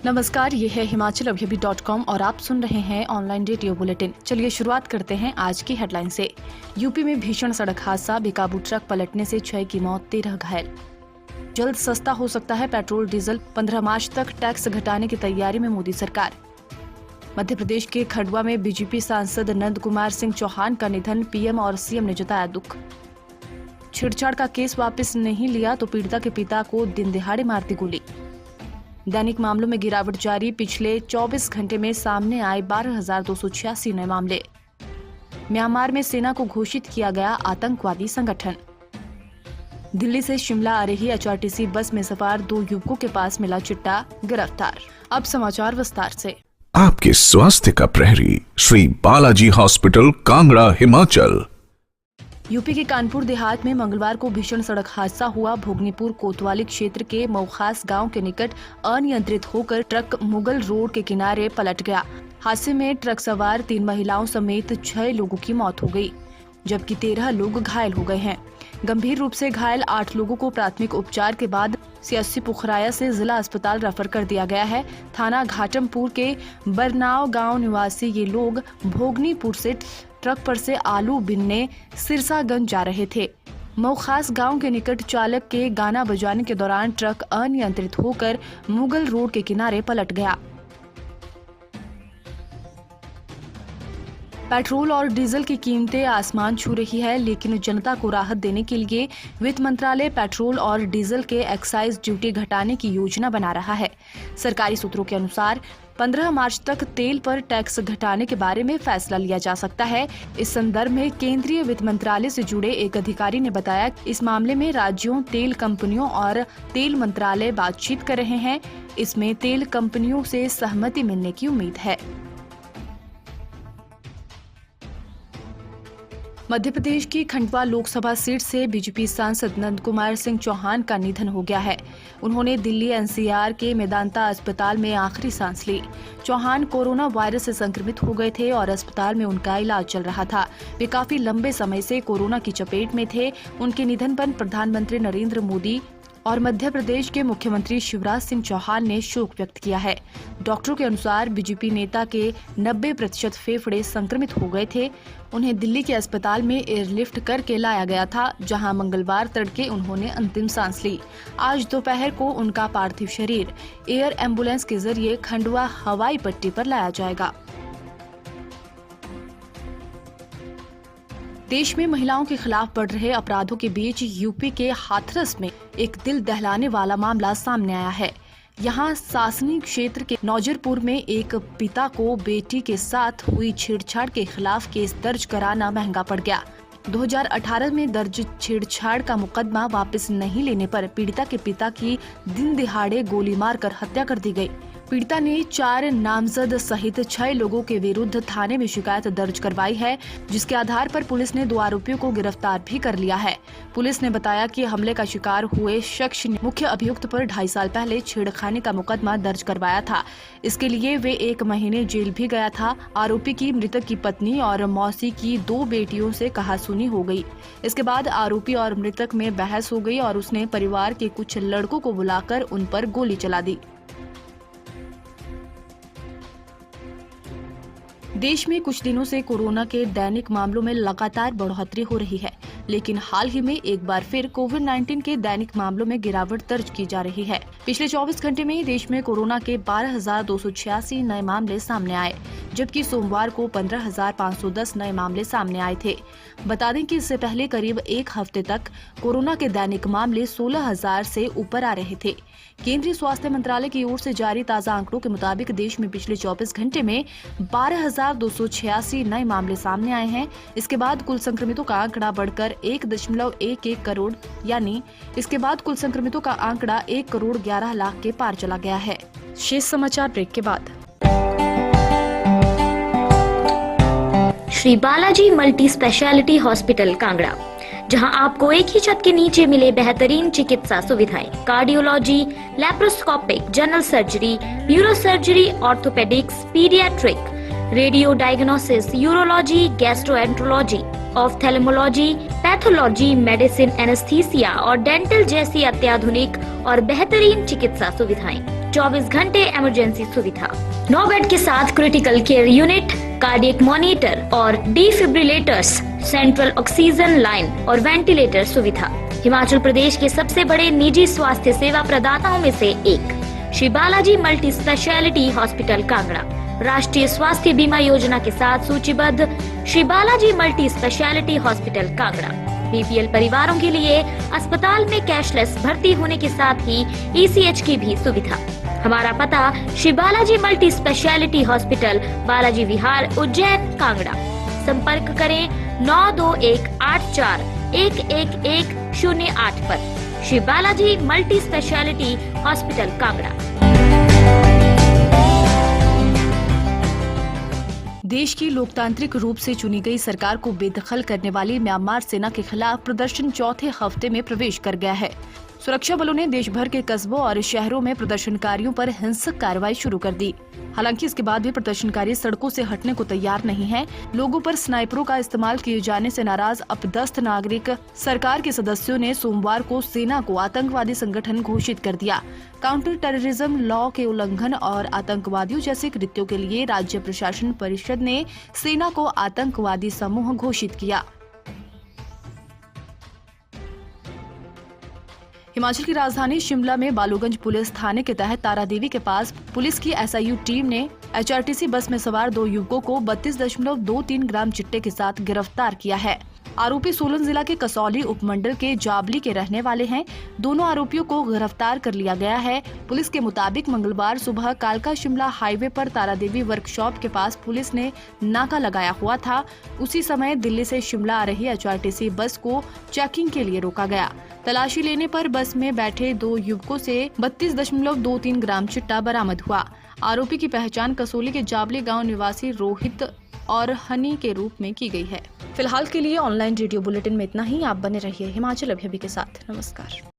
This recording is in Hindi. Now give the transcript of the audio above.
नमस्कार, ये है himachalavyabi.com और आप सुन रहे हैं ऑनलाइन रेडियो बुलेटिन। चलिए शुरुआत करते हैं आज की हेडलाइन से। यूपी में भीषण सड़क हादसा, बेकाबू ट्रक पलटने से 6 की मौत, 13 घायल। जल्द सस्ता हो सकता है पेट्रोल डीजल, 15 मार्च तक टैक्स घटाने की तैयारी में मोदी सरकार। मध्य प्रदेश के खंडवा में बीजेपी सांसद नंद कुमार सिंह चौहान का निधन, पीएम और सीएम ने जताया दुख। छेड़छाड़ का केस वापस नहीं लिया तो पीड़िता के पिता को दिन दिहाड़े मार दी गोली। दैनिक मामलों में गिरावट जारी, पिछले 24 घंटे में सामने आए 12,286 नए मामले। म्यांमार में सेना को घोषित किया गया आतंकवादी संगठन। दिल्ली से शिमला आ रही एचआरटीसी बस में सवार 2 युवकों के पास मिला चिट्टा, गिरफ्तार। अब समाचार विस्तार से। आपके स्वास्थ्य का प्रहरी श्री बालाजी हॉस्पिटल, कांगड़ा, हिमाचल। यूपी के कानपुर देहात में मंगलवार को भीषण सड़क हादसा हुआ। भोगनीपुर कोतवाली क्षेत्र के मऊखास गांव के निकट अनियंत्रित होकर ट्रक मुगल रोड के किनारे पलट गया। हादसे में ट्रक सवार 3 महिलाओं समेत 6 लोगों की मौत हो गई, जबकि 13 लोग घायल हो गए हैं। गंभीर रूप से घायल 8 लोगों को प्राथमिक उपचार के बाद सीएचसी पुखराया से जिला अस्पताल रेफर कर दिया गया है। थाना घाटमपुर के बरनाव गांव निवासी ये लोग भोगनीपुर से ट्रक पर से आलू बिनने सिरसागंज जा रहे थे। मऊखास गांव के निकट चालक के गाना बजाने के दौरान ट्रक अनियंत्रित होकर मुगल रोड के किनारे पलट गया। पेट्रोल और डीजल की कीमतें आसमान छू रही है, लेकिन जनता को राहत देने के लिए वित्त मंत्रालय पेट्रोल और डीजल के एक्साइज ड्यूटी घटाने की योजना बना रहा है। सरकारी सूत्रों के अनुसार 15 मार्च तक तेल पर टैक्स घटाने के बारे में फैसला लिया जा सकता है। इस संदर्भ में केंद्रीय वित्त मंत्रालय से जुड़े एक अधिकारी ने बताया कि इस मामले में राज्यों, तेल कंपनियों और तेल मंत्रालय बातचीत कर रहे हैं। इसमें तेल कंपनियों से सहमति मिलने की उम्मीद है। मध्य प्रदेश की खंडवा लोकसभा सीट से बीजेपी सांसद नंद कुमार सिंह चौहान का निधन हो गया है। उन्होंने दिल्ली एनसीआर के मेदांता अस्पताल में आखिरी सांस ली। चौहान कोरोना वायरस से संक्रमित हो गए थे और अस्पताल में उनका इलाज चल रहा था। वे काफी लंबे समय से कोरोना की चपेट में थे। उनके निधन पर प्रधानमंत्री नरेंद्र मोदी और मध्य प्रदेश के मुख्यमंत्री शिवराज सिंह चौहान ने शोक व्यक्त किया है। डॉक्टरों के अनुसार बीजेपी नेता के 90% फेफड़े संक्रमित हो गए थे। उन्हें दिल्ली के अस्पताल में एयरलिफ्ट करके लाया गया था, जहां मंगलवार तड़के उन्होंने अंतिम सांस ली। आज दोपहर को उनका पार्थिव शरीर एयर एम्बुलेंस के जरिए खंडवा हवाई पट्टी पर लाया जाएगा। देश में महिलाओं के खिलाफ बढ़ रहे अपराधों के बीच यूपी के हाथरस में एक दिल दहलाने वाला मामला सामने आया है। यहाँ सासनी क्षेत्र के नौजरपुर में एक पिता को बेटी के साथ हुई छेड़छाड़ के खिलाफ केस दर्ज कराना महंगा पड़ गया। 2018 में दर्ज छेड़छाड़ का मुकदमा वापस नहीं लेने पर पीड़िता के पिता की दिन दिहाड़े गोली मारकर हत्या कर दी गई। पीड़िता ने 4 नामजद सहित 6 लोगों के विरुद्ध थाने में शिकायत दर्ज करवाई है, जिसके आधार पर पुलिस ने 2 आरोपियों को गिरफ्तार भी कर लिया है। पुलिस ने बताया कि हमले का शिकार हुए शख्स ने मुख्य अभियुक्त पर 2.5 साल पहले छेड़खानी का मुकदमा दर्ज करवाया था। इसके लिए वे 1 महीने जेल भी गया था। आरोपी की मृतक की पत्नी और मौसी की 2 बेटियों से कहासुनी हो गई। इसके बाद आरोपी और मृतक में बहस हो गई और उसने परिवार के कुछ लड़कों को बुलाकर उन पर गोली चला दी। देश में कुछ दिनों से कोरोना के दैनिक मामलों में लगातार बढ़ोतरी हो रही है, लेकिन हाल ही में एक बार फिर कोविड-19 के दैनिक मामलों में गिरावट दर्ज की जा रही है। पिछले 24 घंटे में देश में कोरोना के 12,286 नए मामले सामने आए, जबकि सोमवार को 15,510 नए मामले सामने आए थे। बता दें कि इससे पहले करीब 1 हफ्ते तक कोरोना के दैनिक मामले 16,000 से ऊपर आ रहे थे। केंद्रीय स्वास्थ्य मंत्रालय की ओर से जारी ताज़ा आंकड़ों के मुताबिक देश में पिछले 24 घंटे में 12,286 नए मामले सामने आए हैं। इसके बाद कुल संक्रमितों का आंकड़ा बढ़कर 1.11 करोड़ यानी इसके बाद कुल संक्रमितों का आंकड़ा 1 करोड़ 11 लाख के पार चला गया है। शेष समाचार ब्रेक के बाद। Shri Balaji multi speciality hospital, Kangra, जहां आपको एक ही छत के नीचे मिले बेहतरीन चिकित्सा सुविधाएं, cardiology, laparoscopic, general surgery, neuro surgery, orthopaedics, paediatric, radio diagnosis, urology, gastroenterology, ophthalmology, pathology, medicine, anaesthesia और डेंटल जैसी अत्याधुनिक और बेहतरीन चिकित्सा सुविधाएं। 24 घंटे इमरजेंसी सुविधा, 9 बेड के साथ critical care unit, cardiac monitor और डिफिब्रिलेटर्स, सेंट्रल ऑक्सीजन लाइन और वेंटिलेटर सुविधा। हिमाचल प्रदेश के सबसे बड़े निजी स्वास्थ्य सेवा प्रदाताओं में से एक Shri Balaji multi speciality hospital Kangra राष्ट्रीय स्वास्थ्य बीमा योजना के साथ सूचीबद्ध Shri Balaji multi speciality hospital Kangra BPL परिवारों के लिए अस्पताल में कैशलेस भर्ती होने के साथ ही ईसीएच की भी सुविधा। हमारा पता Shri Balaji multi speciality hospital, Balaji Vihar, Ujjain, Kangra. संपर्क करें 9218411108 पर। Shri Balaji multi speciality hospital Kangra. देश की लोकतांत्रिक रूप से चुनी गई सरकार को बेदखल करने वाली म्यांमार सेना के खिलाफ प्रदर्शन चौथे हफ्ते में प्रवेश कर गया है। सुरक्षा बलों ने देश भर के कस्बों और शहरों में प्रदर्शनकारियों पर हिंसक कार्रवाई शुरू कर दी। हालांकि इसके बाद भी प्रदर्शनकारी सड़कों से हटने को तैयार नहीं हैं। लोगों पर स्नाइपरों का इस्तेमाल किए जाने से नाराज अपदस्थ नागरिक सरकार के सदस्यों ने सोमवार को सेना को आतंकवादी संगठन घोषित कर दिया। काउंटर टेररिज्म लॉ के उल्लंघन और आतंकवादियों जैसे कृत्यों के लिए राज्य प्रशासन परिषद ने सेना को आतंकवादी समूह घोषित किया। हिमाचल की राजधानी शिमला में बालूगंज पुलिस थाने के तहत तारादेवी के पास पुलिस की एसआईयू टीम ने एचआरटीसी बस में सवार 2 युवकों को 32.23 ग्राम चिट्टे के साथ गिरफ्तार किया है। आरोपी सोलन जिला के कसौली उपमंडल के जाबली के रहने वाले हैं। दोनों आरोपियों को गिरफ्तार कर लिया गया है। पुलिस के मुताबिक मंगलवार सुबह कालका शिमला हाईवे पर तारादेवी वर्कशॉप के पास पुलिस ने नाका लगाया हुआ था। उसी समय दिल्ली से शिमला आ रही एचआरटीसी बस को चेकिंग के लिए रोका गया। तलाशी लेने पर बस में बैठे 2 युवकों से 32.23 ग्राम चिट्टा बरामद हुआ। आरोपी की पहचान कसौली के जाबली गांव निवासी रोहित और हनी के रूप में की गई है। फिलहाल के लिए ऑनलाइन रेडियो बुलेटिन में इतना ही। आप बने रहिए हिमाचल अभी के साथ। नमस्कार।